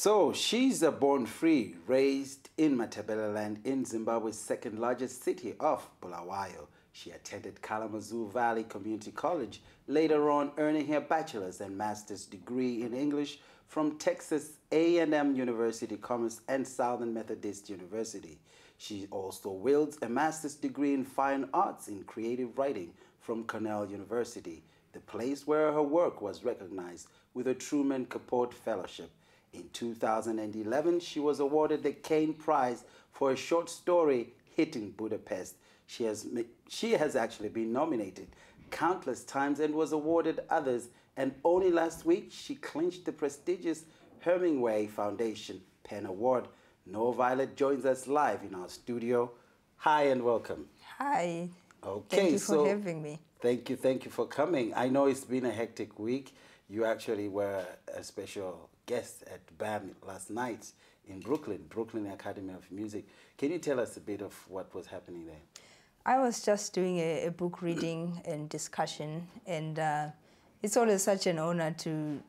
So she's a born free, raised in Matabeleland in Zimbabwe's second largest city of Bulawayo. She attended Kalamazoo Valley Community College, later on earning her bachelor's and master's degree in English from Texas A&M University Commerce and Southern Methodist University. She also wields a master's degree in fine arts in creative writing from Cornell University, the place where her work was recognized with a Truman Capote Fellowship. In 2011, she was awarded the Caines Prize for a short story hitting Budapest. She has actually been nominated countless times and was awarded others, and only last week she clinched the prestigious Hemingway Foundation Pen Award. NoViolet joins us live in our studio. Hi and welcome. Hi. Okay, thank you for having me. Thank you for coming. I know it's been a hectic week. You actually were a special guest at BAM last night in Brooklyn Academy of Music. Can you tell us a bit of what was happening there? I was just doing a book reading and discussion, and it's always such an honor to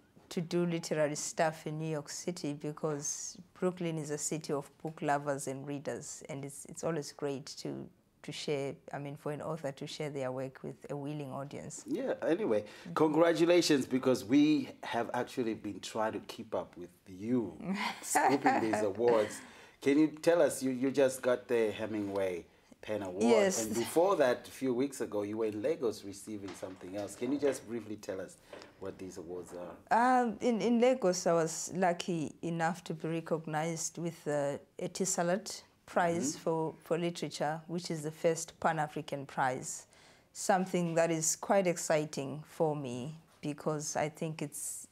do literary stuff in New York City, because Brooklyn is a city of book lovers and readers, and it's always great to share, for an author to share their work with a willing audience. Yeah, anyway, congratulations, because we have actually been trying to keep up with you scooping these awards. Can you tell us, you just got the Hemingway Pen Award, yes. And before that, a few weeks ago, you were in Lagos receiving something else. Can you just briefly tell us what these awards are? In Lagos, I was lucky enough to be recognized with the Etisalat Prize for Literature, which is the first Pan-African prize, something that is quite exciting for me, because I think it's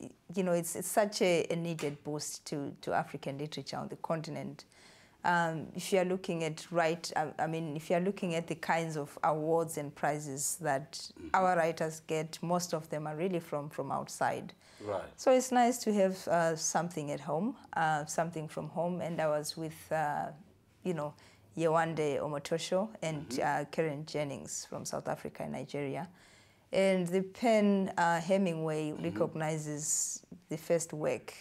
such a needed boost to African literature on the continent. If you're looking at if you're looking at the kinds of awards and prizes that our writers get, most of them are really from outside. Right. So it's nice to have something at home, something from home, and I was with Yewande Omotosho and Karen Jennings from South Africa and Nigeria. And the pen Hemingway recognizes the first work.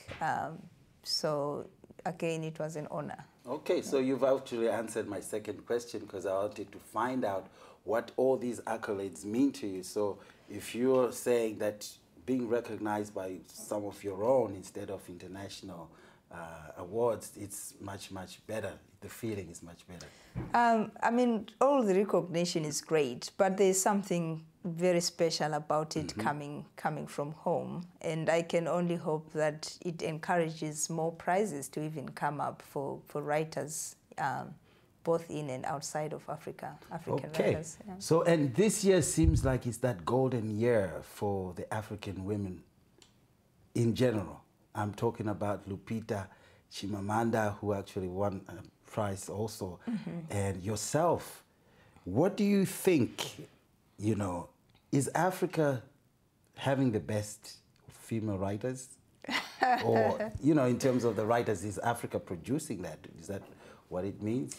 So again, it was an honor. Okay, so you've actually answered my second question, because I wanted to find out what all these accolades mean to you. So if you're saying that being recognized by some of your own instead of international awards, it's much better. The feeling is much better. All the recognition is great, but there's something very special about it coming from home, and I can only hope that it encourages more prizes to even come up for writers, both in and outside of African writers. Yeah. So, and this year seems like it's that golden year for the African women in general. I'm talking about Lupita Chimamanda, who actually won a prize also, and yourself. What do you think, is Africa having the best female writers? Or, in terms of the writers, is Africa producing that? Is that what it means?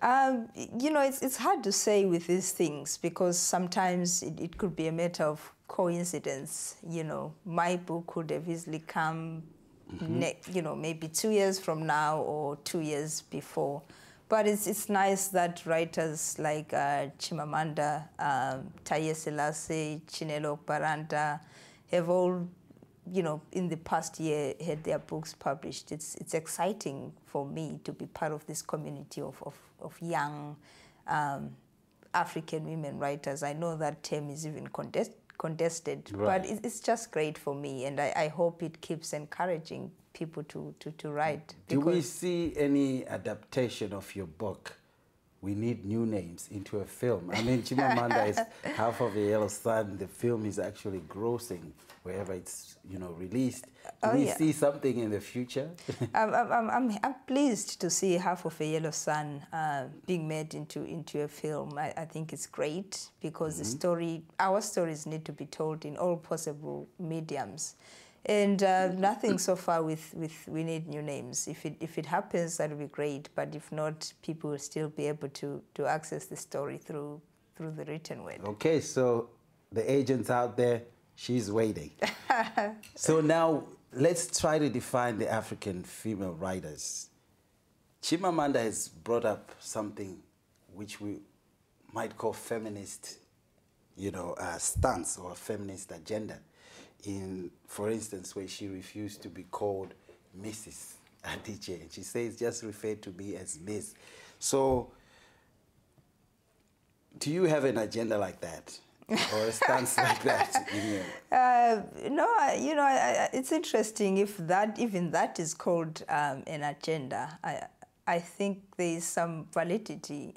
It's hard to say with these things, because sometimes it could be a matter of coincidence. My book could have easily come, maybe 2 years from now or 2 years before. But it's nice that writers like Chimamanda, Taye Selassie, Chinelo Baranda have all, in the past year had their books published. It's exciting for me to be part of this community of young African women writers. I know that term is even contested, right. But it's just great for me, and I hope it keeps encouraging people to write. Do we see any adaptation of your book, We Need New Names, into a film? Chimamanda is half of a Yellow Sun. The film is actually grossing wherever it's released. Do we see something in the future? I'm pleased to see Half of a Yellow Sun being made into a film. I think it's great, because the story, our stories need to be told in all possible mediums. And nothing so far with We Need New Names. If it happens, that would be great. But if not, people will still be able to access the story through the written word. Okay, so the agents out there, she's waiting. So now let's try to define the African female writers. Chimamanda has brought up something which we might call feminist, stance or feminist agenda. For instance, where she refused to be called Mrs. Adije, and she says just refer to me as Miss. So, do you have an agenda like that, or a stance like that? No, it's interesting if even that is called an agenda. I think there is some validity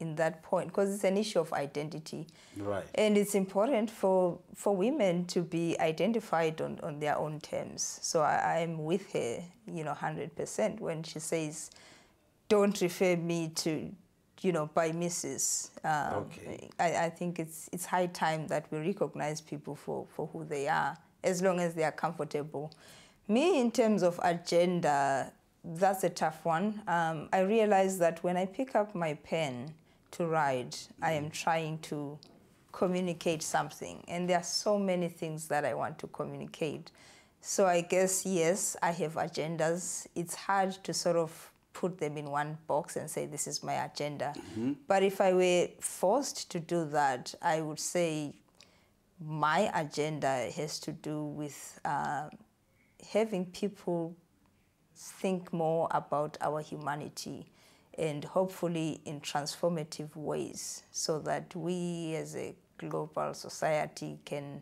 in that point, because it's an issue of identity. Right. And it's important for women to be identified on their own terms. So I'm with her, 100% when she says, don't refer me to, by Mrs. Okay. I think it's high time that we recognize people for who they are, as long as they are comfortable. Me, in terms of agenda, that's a tough one. I realize that when I pick up my pen to write, I am trying to communicate something. And there are so many things that I want to communicate. So I guess, yes, I have agendas. It's hard to sort of put them in one box and say, this is my agenda. But if I were forced to do that, I would say my agenda has to do with having people think more about our humanity, and hopefully in transformative ways, so that we as a global society can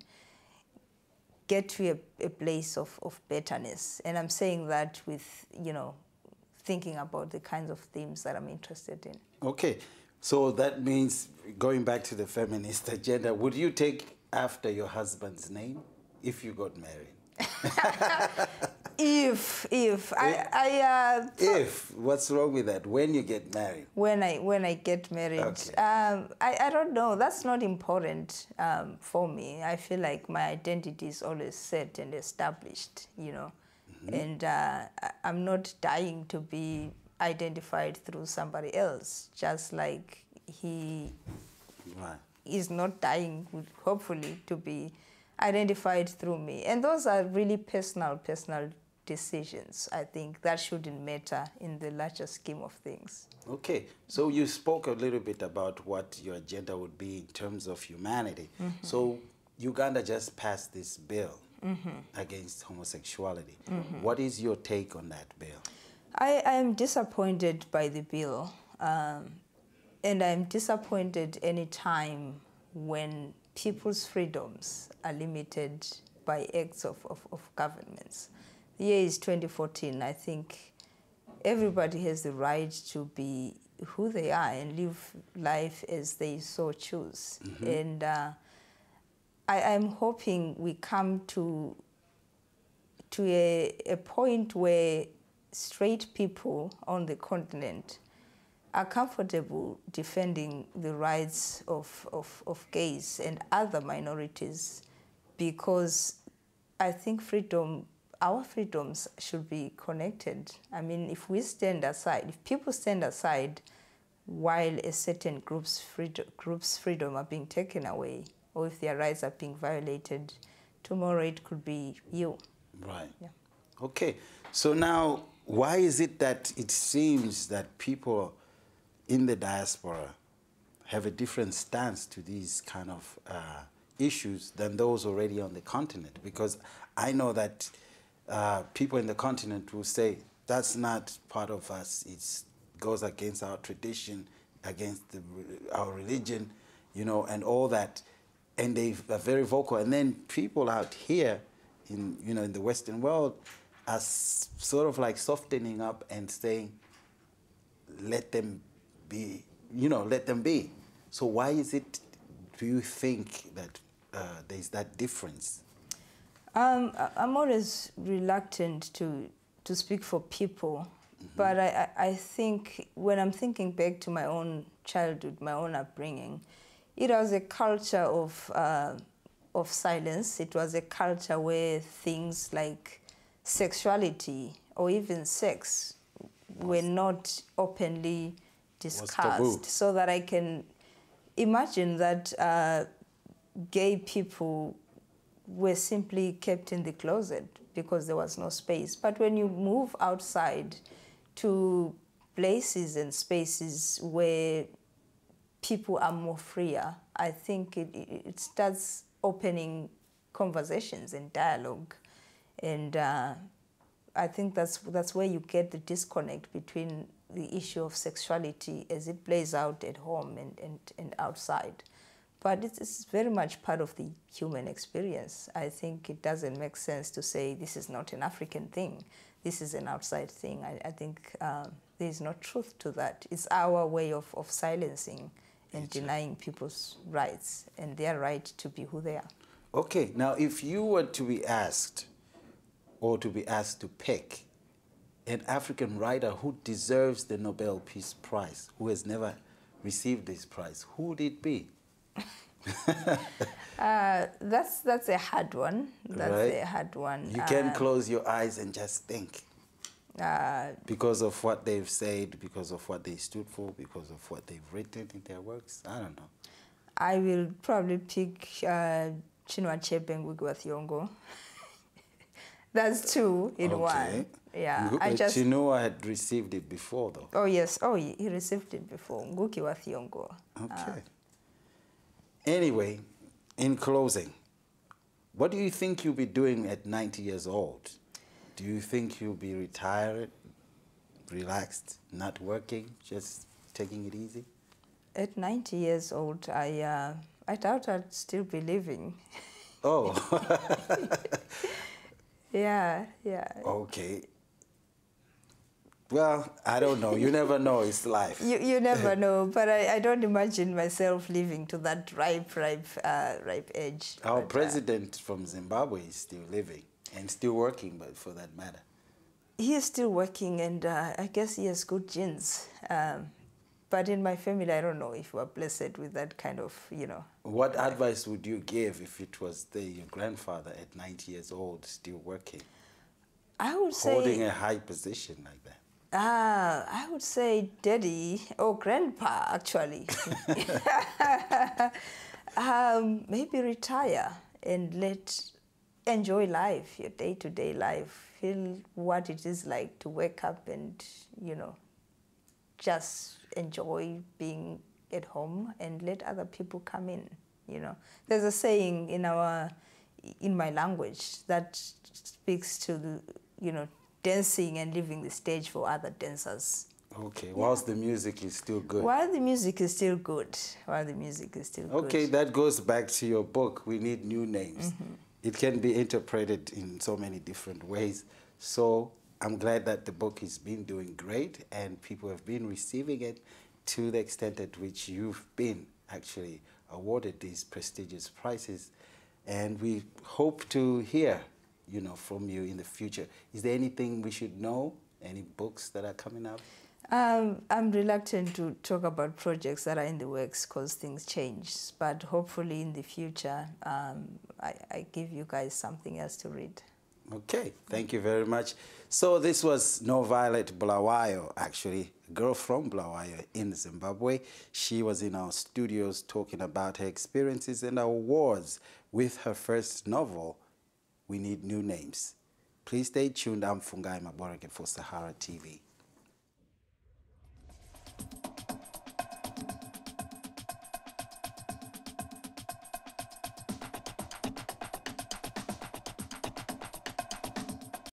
get to a place of betterness. And I'm saying that with, thinking about the kinds of themes that I'm interested in. Okay, so that means, going back to the feminist agenda, would you take after your husband's name if you got married? If what's wrong with that? When you get married? When I get married, okay. I don't know. That's not important for me. I feel like my identity is always set and established, and I'm not dying to be identified through somebody else, just like he is not dying, hopefully, to be identified through me. And those are really personal decisions. I think that shouldn't matter in the larger scheme of things. Okay, so you spoke a little bit about what your agenda would be in terms of humanity. So Uganda just passed this bill against homosexuality. What is your take on that bill? I am disappointed by the bill, and I'm disappointed any time when people's freedoms are limited by acts of governments. The year is 2014. I think everybody has the right to be who they are and live life as they so choose. And I'm hoping we come to a point where straight people on the continent are comfortable defending the rights of gays and other minorities, because I think our freedoms should be connected. I mean, if people stand aside while a certain group's freedom are being taken away, or if their rights are being violated, tomorrow it could be you. Right. Yeah. Okay. So now, why is it that it seems that people in the diaspora have a different stance to these kind of issues than those already on the continent? Because I know that people in the continent will say, that's not part of us. It goes against our tradition, against our religion, and all that. And they are very vocal. And then people out here in the Western world are sort of like softening up and saying, let them be, let them be. So why is it, do you think, that there's that difference? I'm always reluctant to speak for people, but I think when I'm thinking back to my own childhood, my own upbringing, it was a culture of silence. It was a culture where things like sexuality or even sex were not openly discussed, so that I can imagine that gay people were simply kept in the closet because there was no space. But when you move outside to places and spaces where people are more freer, I think it starts opening conversations and dialogue. And I think that's where you get the disconnect between the issue of sexuality as it plays out at home and outside. But it's very much part of the human experience. I think it doesn't make sense to say this is not an African thing, this is an outside thing. I think there's no truth to that. It's our way of silencing and denying people's rights and their right to be who they are. Okay, now if you were to be asked, or to be asked to pick an African writer who deserves the Nobel Peace Prize, who has never received this prize, who would it be? That's a hard one. That's a hard one. You can close your eyes and just think. Because of what they've said, because of what they stood for, because of what they've written in their works. I don't know. I will probably pick Chinua Achebe Ngugi Thiong'o. That's two in one. Yeah. Chinua had received it before, though. Oh, yes. Oh, he received it before. Ngugi Thiong'o. Okay. Anyway, in closing, what do you think you'll be doing at 90 years old? Do you think you'll be retired, relaxed, not working, just taking it easy? At 90 years old, I doubt I'd still be living. Oh. Yeah. Okay. Well, I don't know. You never know. It's life. You never know. But I don't imagine myself living to that ripe age. Our president from Zimbabwe is still living and still working, but for that matter. He is still working, and I guess he has good genes. But in my family, I don't know if we're blessed with that kind of, What advice would you give if it was your grandfather at 90 years old still working? I would say... Holding a high position like that. I would say daddy or grandpa, actually. Maybe retire and enjoy life, your day-to-day life. Feel what it is like to wake up and, just enjoy being at home and let other people come in, There's a saying in my language that speaks to, dancing and leaving the stage for other dancers. Okay, whilst the music is still good. While the music is still good. Okay, that goes back to your book, We Need New Names. Mm-hmm. It can be interpreted in so many different ways. So I'm glad that the book has been doing great and people have been receiving it to the extent at which you've been actually awarded these prestigious prizes. And we hope to hear from you in the future. Is there anything we should know? Any books that are coming up? I'm reluctant to talk about projects that are in the works because things change. But hopefully in the future, I give you guys something else to read. Okay, thank you very much. So this was NoViolet Bulawayo, actually, a girl from Bulawayo in Zimbabwe. She was in our studios talking about her experiences and awards with her first novel, We Need New Names. Please stay tuned. I'm Fungai Maboreke for Sahara TV.